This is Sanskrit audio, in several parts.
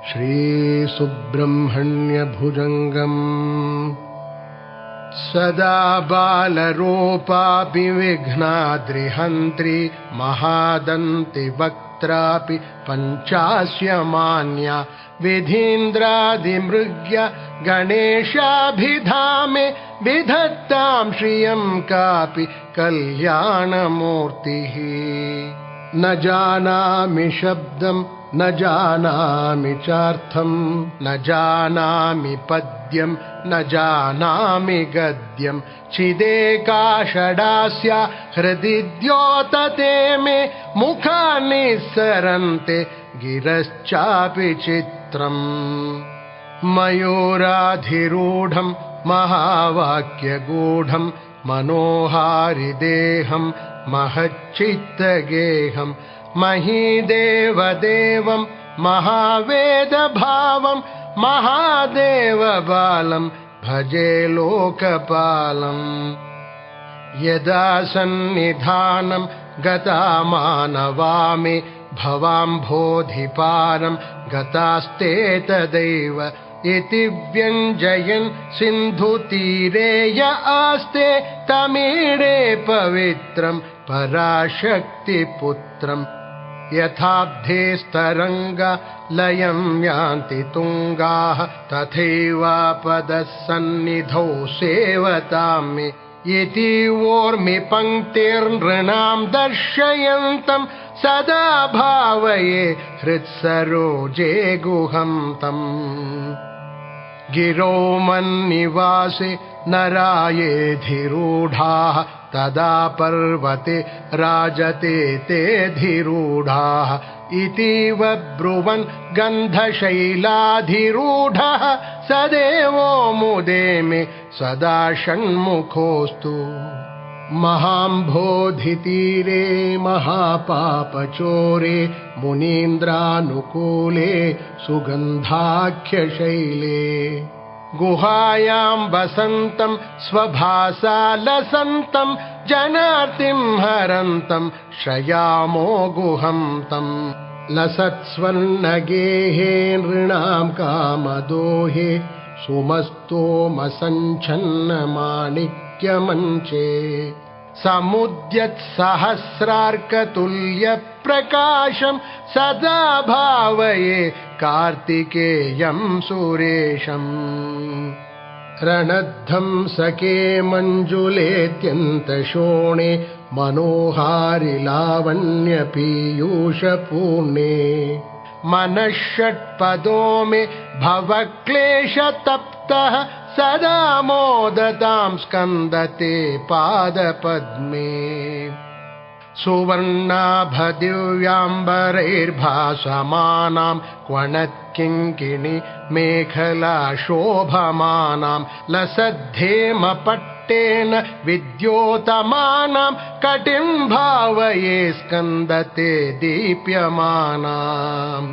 श्रीसुब्रह्मण्यभुजङ्गम् सदा बालरूपापि विघ्नाद्रिहन्त्री महादन्तिवक्त्रापि पञ्चास्यमान्या विधीन्द्रादिमृग्य गणेशाभिधामे विधत्तां श्रियं कापि कल्याणमूर्तिः। न जानामि शब्दं न जानामि चार्थं न जानामि पद्यं न जानामि गद्यं चिदेकाषडास्या हृदि द्योतते मे मुखानि सरन्ते गिरश्चापि चित्रम्। मयूराधिरूढं महावाक्यगूढं मनोहारिदेहं महच्चित्तगेहं महीदेवदेवं महावेदभावं महादेवबालं भजे लोकपालम्। यदा सन्निधानं गता मानवामि भवाम्भोधिपारं गतास्ते तदैव इति व्यञ्जयन् सिन्धुतीरे य आस्ते तमीडे पवित्रं पराशक्तिपुत्रं। यथाब्धेस्तरङ्गा लयं यान्ति तुङ्गाः तथैवापदः सन्निधौ सेवतामि इति वोर्मि पङ्क्तिर्नृणां दर्शयन्तं सदा भावये हृत्सरोजे गुहं तम्। गिरौ मन्निवासे नरायेऽधिरूढाः तदा पर्वते राजते तेऽधिरूढाः इतीव ब्रुवन् गन्धशैलाधिरूढः स देवो मुदे मे सदा षण्मुखोऽस्तु। महाम्भोधितीरे महापापचोरे मुनीन्द्रानुकूले सुगन्धाख्यशैले गुहायां वसन्तं स्वभासालसन्तं जनार्तिं हरन्तं श्रयामो गुहं तं। लसत्स्वर्णगेहे नृणां कामदोहे सुमस्तोमसञ्छन्नमाणिक्यमञ्चे समुद्यत्सहस्रार्कतुल्यप्रकाशं सदा भावये कार्तिकेयं सुरेशम्। रणध्वंसके मञ्जुलेऽत्यन्तशोणे मनोहारि लावण्यपीयूषपूर्णे मनःषट्पदो मे भवक्लेशतप्तः सदा मोदतां स्कन्दते पादपद्मे। सुवर्णाभदिव्याम्बरैर्भासमानां क्वणत्किङ्किणी मेखला शोभमानां लसद्धेमपट्टेन विद्योतमानां कटिं भावये स्कन्दते दीप्यमानाम्।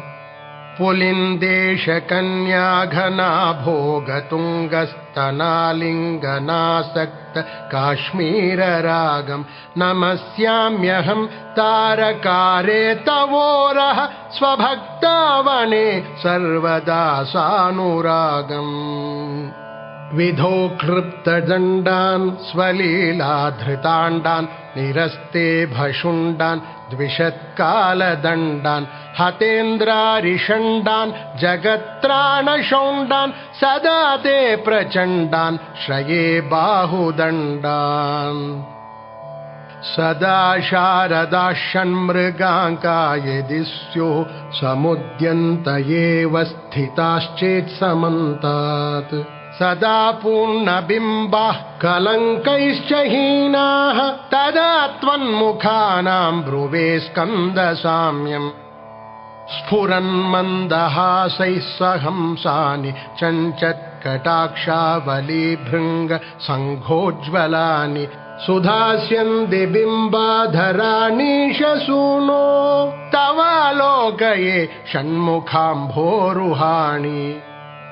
पुलिन्देशकन्याघना भोगतुङ्गस्तनालिङ्गनासक्त काश्मीररागं नमस्याम्यहं तारकारे तवोरः स्वभक्तावने सर्वदा सानुरागम्। विधौ क्षिप्तदण्डान् स्वलीलाधृताण्डान् निरस्ते भशुण्डान् द्विषत्कालदण्डान् हतेन्द्रारिषण्डान् जगत्त्राणशौण्डान् सदा ते प्रचण्डान् श्रये बाहुदण्डान्। सदा शारदा षण्मृगाङ्का यदि स्युः समुद्यन्त एव स्थिताश्चेत्समन्तात् सदा पूर्णबिम्बाः कलङ्कैश्च हीनाः तदा त्वन्मुखानां ब्रुवे स्कन्दसाम्यम्। स्फुरन्मन्दहासैः सहंसानि चञ्चत्कटाक्षावलीभृङ्ग सङ्घोज्ज्वलानि सुधास्यन्ति बिम्बाधराणीशसूनो तवालोकये षण्मुखाम्भोरुहाणि।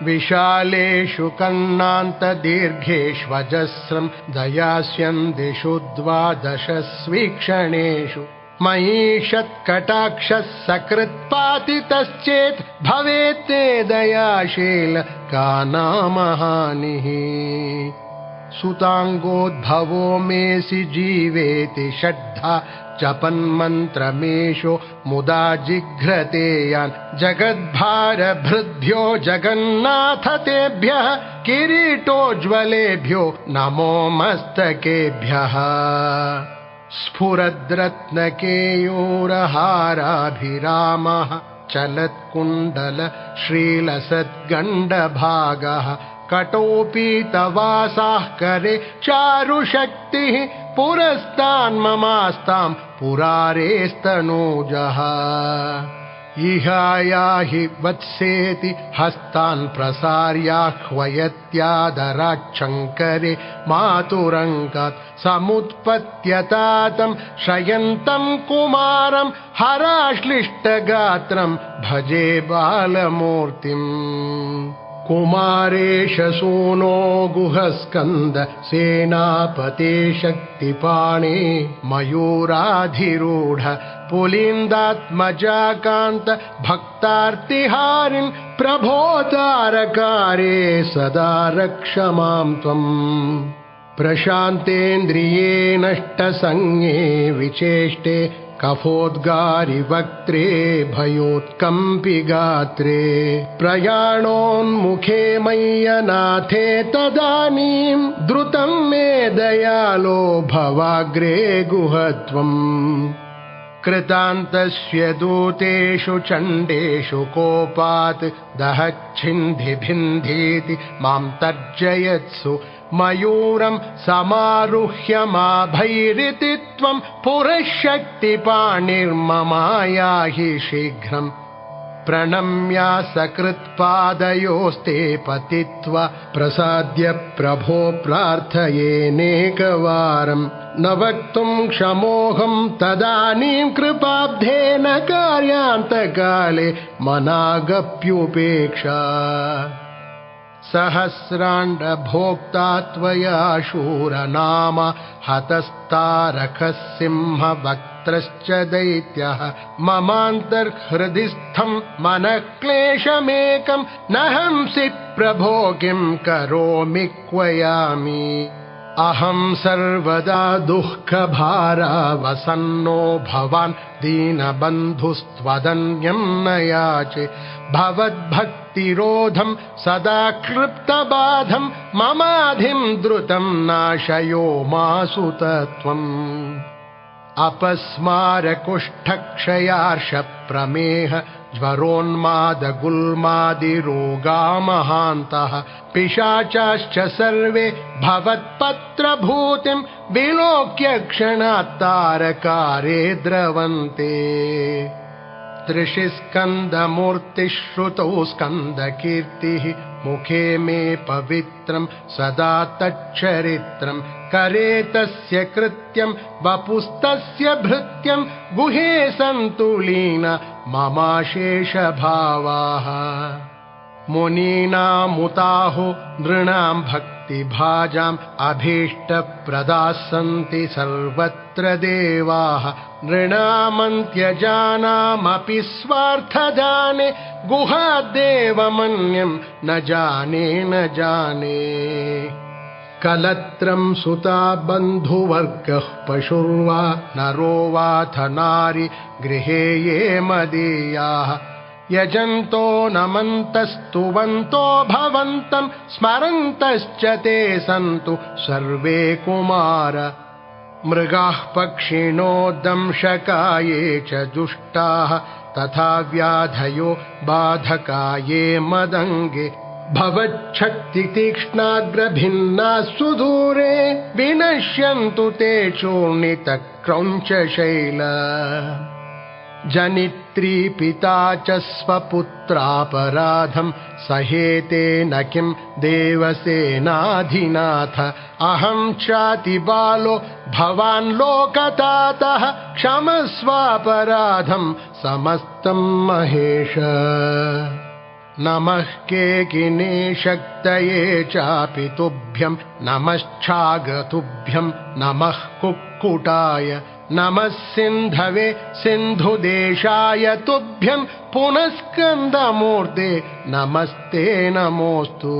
विशालेषु कर्णान्तदीर्घेष्वजस्रं दयास्यन्दिषु द्वादशस्वीक्षणेषु महीषत्कटाक्षः सकृत्पातितश्चेत् भवेत्ते दयाशील का नामहानिः सुताङ्गोद्भवो मेऽसि जीवेति षड्धा जपन्मन्त्रमेषो मुदा जिघ्रते यान् जगद्भारभृद्भ्यो जगन्नाथ तेभ्यः किरीटोज्ज्वलेभ्यो नमो मस्तकेभ्यः स्फुरद्रत्नकेयूरहाराभिरामः चलत्कुण्डल श्रीलसद्गण्डभागः कटोपीतवासाः करे चारुशक्तिः पुरस्तान्ममास्तां पुरारेस्तनूजः इहायाहि वत्सेति हस्तान् प्रसार्याह्वयत्यादराच्छङ्करे मातुरङ्गात् समुत्पत्यतातं शयन्तं कुमारं हराश्लिष्टगात्रं भजे बालमूर्तिम् कुमारेश सूनो गुहस्कन्द सेनापते शक्तिपाणे मयूराधिरूढ पुलिन्दात्मजाकान्त भक्तार्तिहारिन् प्रभोतारकारे सदा रक्ष मां त्वम् प्रशान्तेन्द्रिये नष्टसंज्ञे विचेष्टे कफोद्गारि वक्त्रे भयोत्कम्पि गात्रे प्रयाणोन्मुखे मय्यनाथे तदानीं द्रुतं मे दयालो भवाग्रे गुहत्वम् कृतान्तस्य दूतेषु चण्डेषु कोपात् दहच्छिन्धिभिन्धीति मां तर्जयत्सु मयूरं समारुह्य माभैरिति त्वं पुरःशक्तिपाणिर्ममायाहि शीघ्रम् प्रणम्या सकृत्पादयोस्ते पतित्वा प्रसाद्य प्रभो प्रार्थयेनेकवारम् न वक्तुं क्षमोऽहं तदानीं कृपाब्धेन कार्यान्तकाले मनागप्युपेक्षा सहस्राण्डभोक्ता त्वया शूरनाम हतस्तारकः सिंहवक्त्रश्च दैत्यः ममान्तर्हृदिस्थं मनःक्लेशमेकं न हंसि प्रभो किं करोमि क्वयामि अहं सर्वदा दुःखभारावसन्नो भवान् दीनबन्धुस्त्वदन्यं न याचे भवद्भक्तिरोधं सदा क्लृप्तबाधं ममाधिं द्रुतं नाशयो मासु तत्त्वम् अपस्मारकुष्ठक्षयार्षप्रमेह ज्वरोन्मादगुल्मादिरोगामहान्तः पिशाचाश्च सर्वे भवत्पत्रभूतिं विलोक्य क्षणात्तारकारे द्रवन्ते त्रिशिस्कन्दमूर्तिश्रुतौ स्कन्दकीर्तिः मुखे मे पवित्रं सदा तच्चरित्रं करे तस्य कृत्यं वपुस्तस्य भृत्यं गुहे सन्तुलीन ममाशेषभावाः मुनीनामुताहो नृणां भक्तिभाजाम् अभीष्टप्रदाः सन्ति सर्वत्र देवाः नृणामन्त्यजानामपि स्वार्थजाने गुहाद्देवमन्यं न जाने न जाने कलत्रं सुता बन्धुवर्गः पशुर्वा नरो वाथ नारी गृहे ये मदीयाः यजन्तो नमन्तस्तुवन्तो भवन्तं स्मरन्तश्च ते सन्तु सर्वे कुमार मृगाः पक्षिणो दंशकाये च जुष्टाः तथा व्याधयो बाधकाये मदङ्गे भवच्छक्तितीक्ष्णाग्रभिन्नाः सुदूरे विनश्यन्तु ते चूर्णितक्रौञ्चशैल जनित्री पिता च स्वपुत्रापराधं सहेते न किं देवसेनाधिनाथ अहं चातिबालो भवान् लोकतातः क्षमस्वापराधं समस्तं महेश नमः केकिने शक्तये चापि तुभ्यं नमश्चागतुभ्यं नमः कुक्कुटाय नमः सिन्धवे सिन्धुदेशाय तुभ्यं पुनः स्कन्दमूर्ते नमस्ते नमोऽस्तु।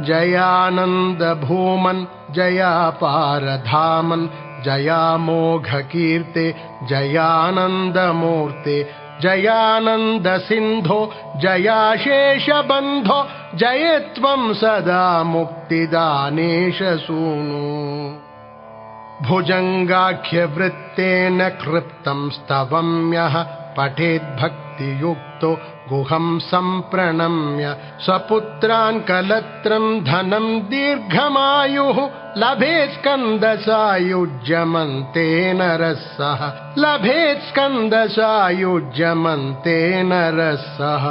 जयानन्द भूमन् जयापारधामन् जयामोघकीर्ते जयानन्दमूर्ते जयानन्द सिन्धो जयाशेषबन्धो जय त्वं सदा मुक्तिदानेश सूनु। भुजङ्गाख्यवृत्तेन कृप्तं स्तवं यः पठेद्भक्तियुक्तो गुहं सम्प्रणम्य स्वपुत्रान् कलत्रं धनं दीर्घमायुः लभेत् स्कन्दसायुज्यमन्ते नरः सः लभेत् स्कन्दसायुज्यमन्ते नरः सः।